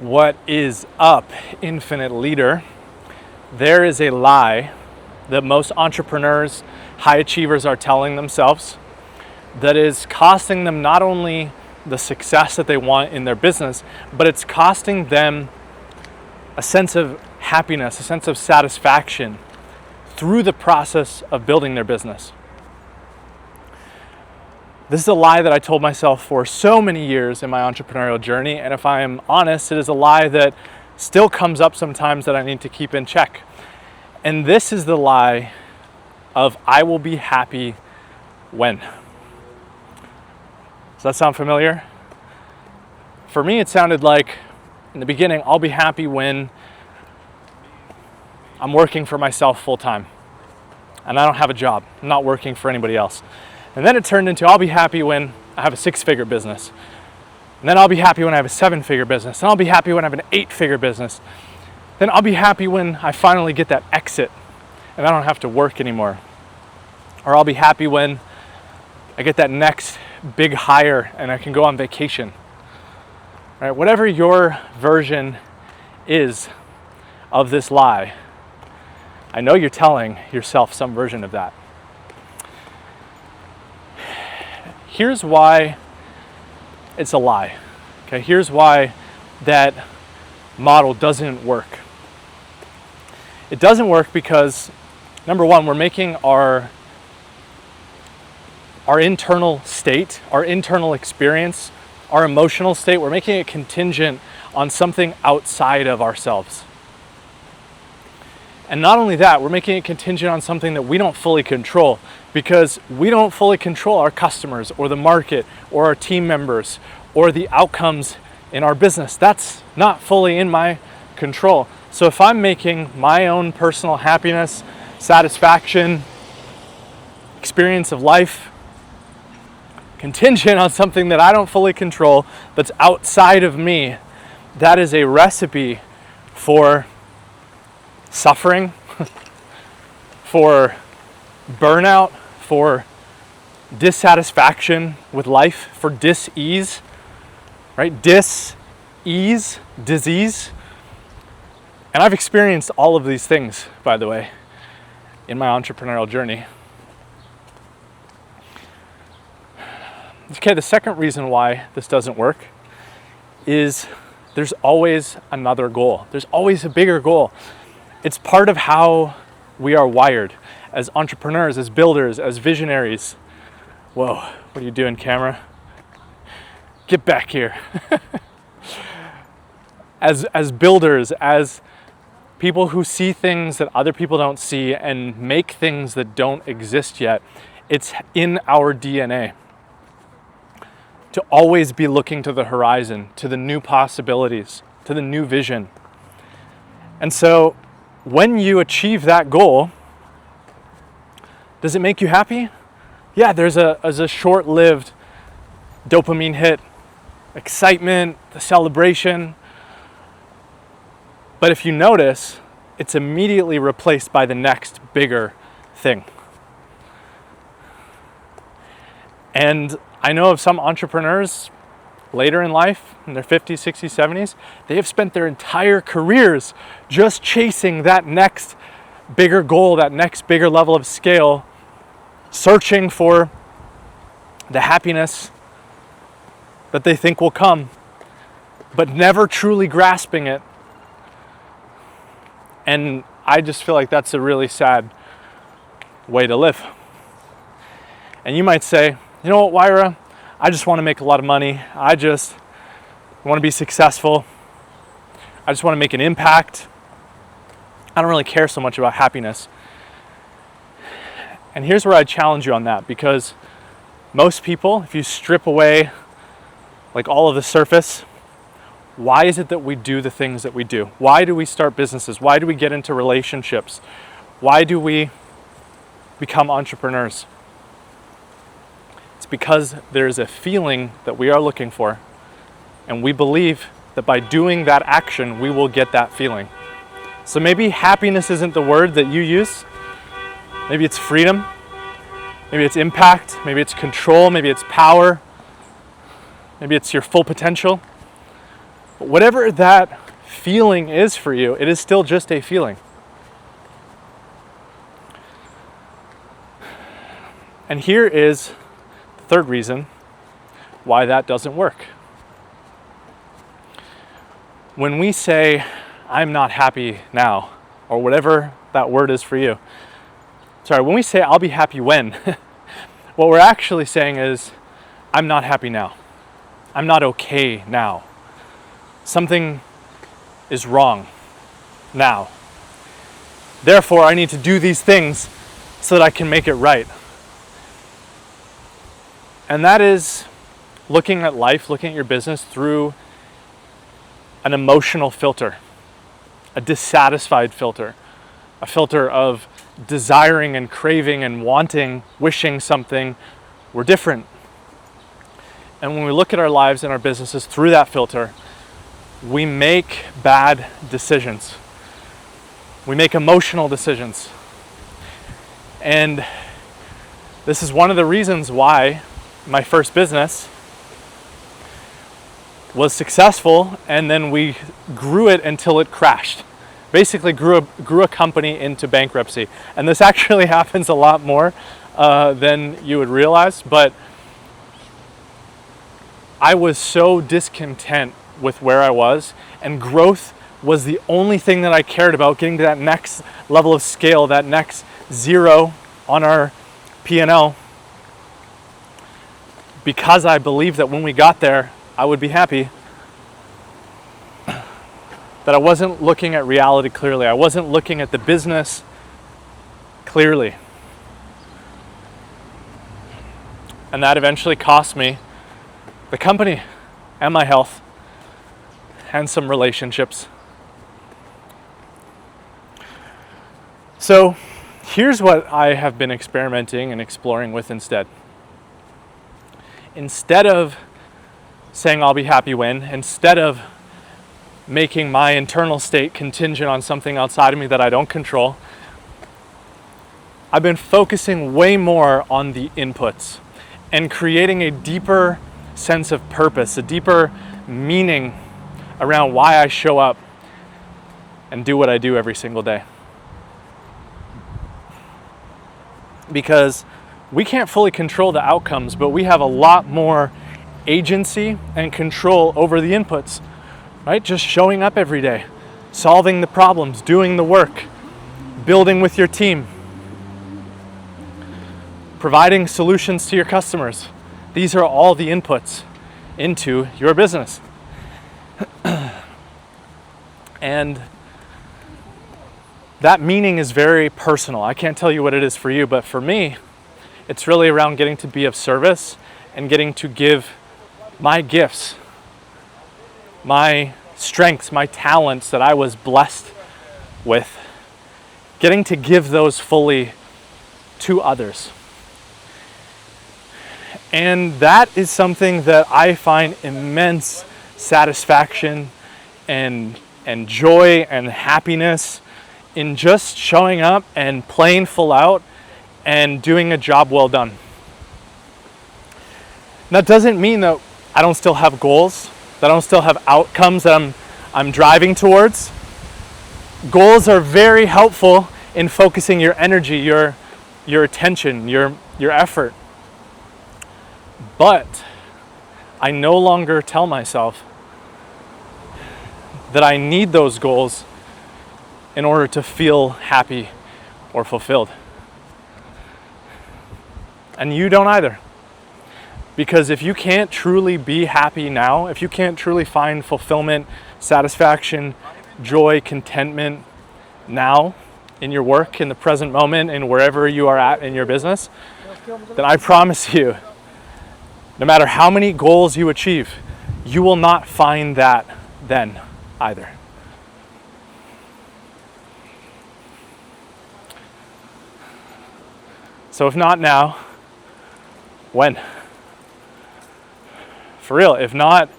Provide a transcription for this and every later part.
What is up, Infinite Leader? There is a lie that most entrepreneurs, high achievers are telling themselves that is costing them not only the success that they want in their business, but it's costing them a sense of happiness, a sense of satisfaction through the process of building their business. This is a lie that I told myself for so many years in my entrepreneurial journey, and if I am honest, it is a lie that still comes up sometimes that I need to keep in check. And this is the lie of I will be happy when. Does that sound familiar? For me, it sounded like in the beginning, I'll be happy when I'm working for myself full time and I don't have a job. I'm not working for anybody else. And then it turned into I'll be happy when I have a 6-figure business. And then I'll be happy when I have a 7-figure business. And I'll be happy when I have an 8-figure business. Then I'll be happy when I finally get that exit and I don't have to work anymore. Or I'll be happy when I get that next big hire and I can go on vacation. Right? Whatever your version is of this lie, I know you're telling yourself some version of that. Here's why it's a lie. Okay, here's why that model doesn't work. It doesn't work because, number one, we're making our internal state, our internal experience, our emotional state, we're making it contingent on something outside of ourselves. And not only that, we're making it contingent on something that we don't fully control, because we don't fully control our customers or the market or our team members or the outcomes in our business. That's not fully in my control. So if I'm making my own personal happiness, satisfaction, experience of life contingent on something that I don't fully control, that's outside of me, that is a recipe for suffering, for burnout, for dissatisfaction with life, for dis-ease, right? Dis-ease, disease. And I've experienced all of these things, by the way, in my entrepreneurial journey. Okay, the second reason why this doesn't work is there's always another goal. There's always a bigger goal. It's part of how we are wired as entrepreneurs, as builders, as visionaries. Whoa, what are you doing, camera? Get back here. As builders, as people who see things that other people don't see and make things that don't exist yet, it's in our DNA to always be looking to the horizon, to the new possibilities, to the new vision. And so when you achieve that goal, does it make you happy? Yeah, there's a short-lived dopamine hit, excitement, the celebration. But if you notice, it's immediately replaced by the next bigger thing. And I know of some entrepreneurs later in life, in their 50s, 60s, 70s, they have spent their entire careers just chasing that next bigger goal, that next bigger level of scale, searching for the happiness that they think will come, but never truly grasping it. And I just feel like that's a really sad way to live. And you might say, you know what, Wyra, I just want to make a lot of money. I just want to be successful. I just want to make an impact. I don't really care so much about happiness. And here's where I challenge you on that, because most people, if you strip away like all of the surface, why is it that we do the things that we do? Why do we start businesses? Why do we get into relationships? Why do we become entrepreneurs? It's because there's a feeling that we are looking for, and we believe that by doing that action, we will get that feeling. So maybe happiness isn't the word that you use. Maybe it's freedom. Maybe it's impact. Maybe it's control. Maybe it's power. Maybe it's your full potential. Whatever that feeling is for you, it is still just a feeling. And here is the third reason why that doesn't work. When we say, I'm not happy now, or whatever that word is for you, when we say, I'll be happy when, what we're actually saying is, I'm not happy now. I'm not okay now. Something is wrong now. Therefore, I need to do these things so that I can make it right. And that is looking at life, looking at your business through an emotional filter, a dissatisfied filter, a filter of desiring and craving and wanting, wishing something were different. And when we look at our lives and our businesses through that filter, we make bad decisions. We make emotional decisions. And this is one of the reasons why my first business was successful, and then we grew it until it crashed. Basically grew a company into bankruptcy. And this actually happens a lot more than you would realize, but I was so discontent with where I was, and growth was the only thing that I cared about, getting to that next level of scale, that next zero on our P&L, because I believed that when we got there, I would be happy. That I wasn't looking at reality clearly. I wasn't looking at the business clearly. And that eventually cost me the company and my health and some relationships. So here's what I have been experimenting and exploring with instead. Instead of saying I'll be happy when, instead of making my internal state contingent on something outside of me that I don't control, I've been focusing way more on the inputs and creating a deeper sense of purpose, a deeper meaning around why I show up and do what I do every single day. Because we can't fully control the outcomes, but we have a lot more agency and control over the inputs, right? Just showing up every day, solving the problems, doing the work, building with your team, providing solutions to your customers. These are all the inputs into your business. And that meaning is very personal. I can't tell you what it is for you, but for me, it's really around getting to be of service and getting to give my gifts, my strengths, my talents that I was blessed with, getting to give those fully to others. And that is something that I find immense satisfaction and joy and happiness in just showing up and playing full out and doing a job well done. That doesn't mean that I don't still have goals, that I don't still have outcomes that I'm driving towards. Goals are very helpful in focusing your energy, your attention, your effort. But I no longer tell myself that I need those goals in order to feel happy or fulfilled. And you don't either. Because if you can't truly be happy now, if you can't truly find fulfillment, satisfaction, joy, contentment now in your work, in the present moment, and wherever you are at in your business, then I promise you, no matter how many goals you achieve, you will not find that then either. So if not now, when? For real, if not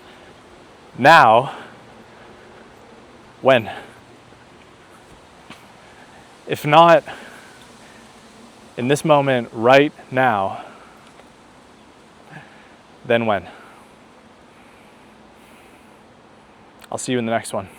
now, when? If not in this moment right now, then when? I'll see you in the next one.